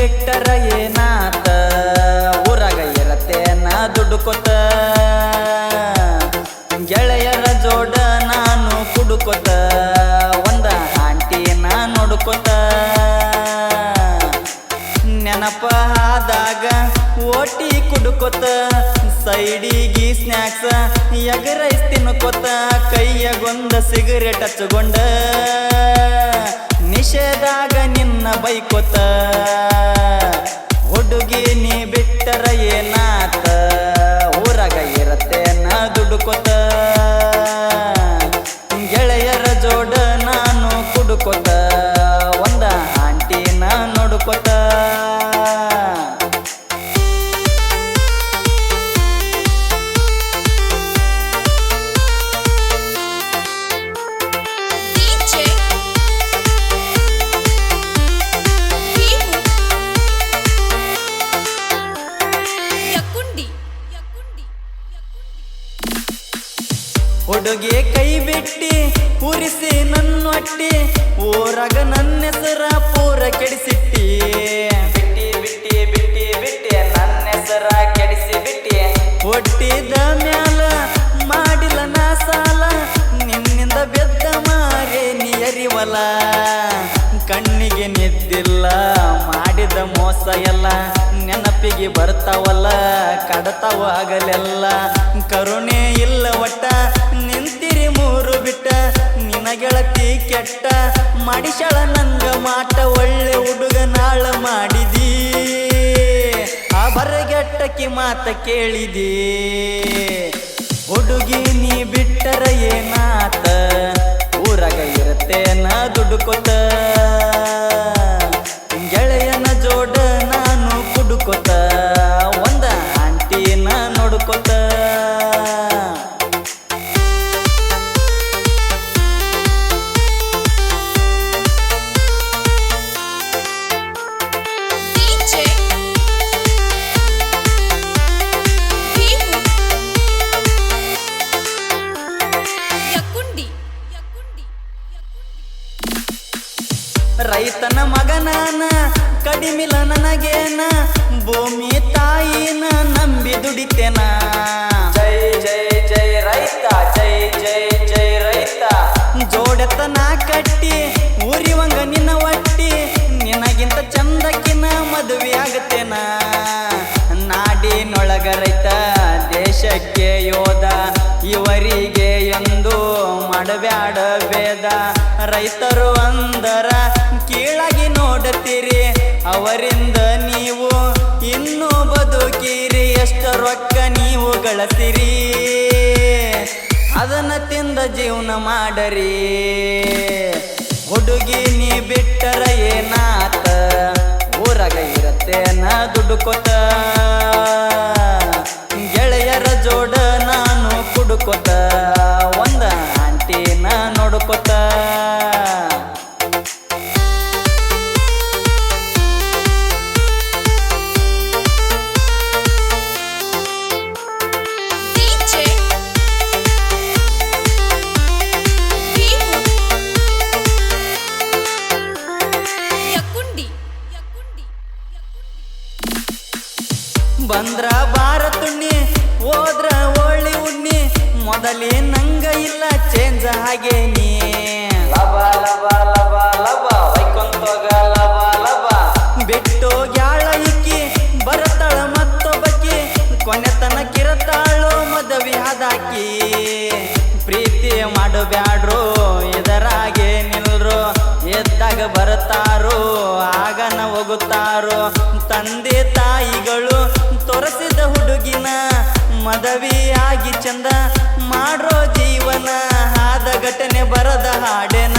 ಬಿಟ್ಟರ ಏನಾತ ಊರಾಗ ಇರತ್ತೇನ ದುಡ್ಡುಕೊತ ಗೆಳೆಯರ ಜೋಡ ನಾನು ಕುಡುಕೊತ ಒಂದ ಆಂಟಿನ ನೋಡ್ಕೊತ ನೆನಪ ಆದಾಗ ಓಟಿ ಕುಡುಕೊತ ಸೈಡಿಗಿ ಸ್ನ್ಯಾಕ್ಸ್ ಎಗ್ ರೈಸ್ ತಿನ್ಕೋತ ಕೈಯಾಗೊಂದ ಸಿಗರೇಟ್ ಹಚ್ಚಗೊಂಡ ನಿಷೇಧಾಗ ನಿನ್ನ ಬೈಕೋತ ಹುಡುಗಿ ನೀ ಬಿಟ್ಟರ ಏನಾತ ಊರಾಗ ಇರತ್ತೇನ ದುಡ್ಡುಕೊತ ಗೆಳೆಯರ ಜೋಡ ನಾನು ಕುಡುಕೊತ ಒಂದ ಆಂಟಿನ ನೋಡ್ಕೊತ ಹುಡುಗಿ ಕೈ ಬಿಟ್ಟಿ ಪೂರಿಸಿ ನನ್ನೊಟ್ಟಿ ಊರಾಗ ನನ್ನ ಹೆಸರ ಪೂರ ಕೆಡಿಸಿಟ್ಟಿ ಬಿಟ್ಟಿ ಬಿಟ್ಟಿ ಬಿಟ್ಟಿ ಬಿಟ್ಟಿ ನನ್ನ ಹೆಸರ ಕೆಡಿಸಿ ಬಿಟ್ಟಿ ಹೊಟ್ಟಿದ ಮ್ಯಾಲ ಮಾಡಿಲ್ಲ ನಾ ಸಾಲ ನಿನ್ನಿಂದ ಬೆದ್ದ ಮಾರೇ ನೀ ಅರಿವಲ ಕಣ್ಣಿಗೆ ನಿದ್ದಿಲ್ಲ ಮಾಡಿದ ಮೋಸ ಎಲ್ಲ ನೆನಪಿಗೆ ಬರ್ತಾವಲ್ಲ ಕಡತಾವ ಆಗಲೆಲ್ಲ ಕರುಣೆ ಇಲ್ಲ ಒಟ್ಟ ನಿಂತಿರಿ ಮೂರು ಬಿಟ್ಟ ನಿನ ಗೆಳತಿ ಕೆಟ್ಟ ಮಾಡಿಶಳ ನಂಗ ಮಾಟ ಒಳ್ಳೆ ಹುಡುಗ ನಾಳ ಮಾಡಿದಿ ಆ ಬರಗೆಟ್ಟಕಿ ಮಾತ ಕೇಳಿದಿ ಹುಡುಗಿ ನೀ ಬಿಟ್ಟರ ಏನಾತ ಊರಾಗ ಇರತ್ತೇನ ದುಡ್ಡುಕೊತ ಗೆಳೆಯನ ಜೋಡ ನಾನು ಕುಡುಕೊತ ಒಂದ ಆಂಟಿನ ನೋಡ್ಕೊತ ರೈತನ ಮಗನಾನ ಕಡಿಮಿಲ ನನಗೇನ ಭೂಮಿ ತಾಯಿನ ನಂಬಿ ದುಡಿತೇನ ಜೈ ಜೈ ಜೈ ರೈತ ಜೈ ಜೈ ಜೈ ರೈತ ಜೋಡೆತನ ಕಟ್ಟಿ ಊರಿವಂಗ ನಿನ್ನ ಒಟ್ಟಿ ನಿನಗಿಂತ ಚಂದಕ್ಕಿನ ಮದುವೆ ಆಗತ್ತೇನ ನಾಡಿನೊಳಗ ರೈತ ದೇಶಕ್ಕೆ ಯೋಧ ಇವರಿಗೆ ಎಂದು ಮಾಡಬ್ಯಾಡ ಭೇದ ರೈತರು ಅಂದರ ಕೀಳಾಗಿ ನೋಡುತ್ತೀರಿ ಅವರಿಂದ ನೀವು ಇನ್ನೂ ಬದುಕಿರಿ ಎಷ್ಟು ರೊಕ್ಕ ನೀವು ಗಳಿಸಿರಿ ಅದನ್ನ ತಿಂದ ಜೀವನ ಮಾಡರಿ ಹುಡುಗಿ ನೀ ಬಿಟ್ಟರ ಏನಾತ ಊರಾಗ ಇರತ್ತೇನ ದುಡ್ಡುಕೊತ ಗೆಳೆಯರ ಜೋಡ ನಾನು ಕುಡುಕೊತ ಒಂದ ಆಂಟಿನ ನೋಡ್ಕೊತ ಬಂದ್ರ ಬಾರತುಣ್ಣಿ ಹೋದ್ರ ಒಳ್ಳಿ ಉಣ್ಣಿ ಮೊದಲೇ ನಂಗ ಇಲ್ಲ ಚೇಂಜ್ ಹಾಗೇನಿ ಲಬ ಲಬ ಲಬ ಲಬ ವೈಕೊಂತೋಗ ಲಬ ಲಬ ಬಿಟ್ಟು ಗ್ಯಾಳ ಇಕ್ಕಿ ಬರತಾಳ ಮತ್ತೊಬ್ಬಕಿ ಕೊನೆತನ ಕಿರತಾಳು ಮದವಿ ಹಾದಾಕಿ ಪ್ರೀತಿ ಮಾಡಬ್ಯಾಡ್ರು ಇದರಾಗೆ ನಿಲ್ರು ಎದ್ದಾಗ ಬರ್ತಾರೋ ಆಗನ ಹೋಗುತ್ತಾರೋ ತಂದೆ ತಾಯಿಗಳು ತೋರಿಸಿದ ಹುಡುಗಿನ ಮದವಿಯಾಗಿ ಚಂದ ಮಾಡ್ರೋ ಜೀವನ ಆದ ಘಟನೆ ಬರದ ಹಾಡೆನ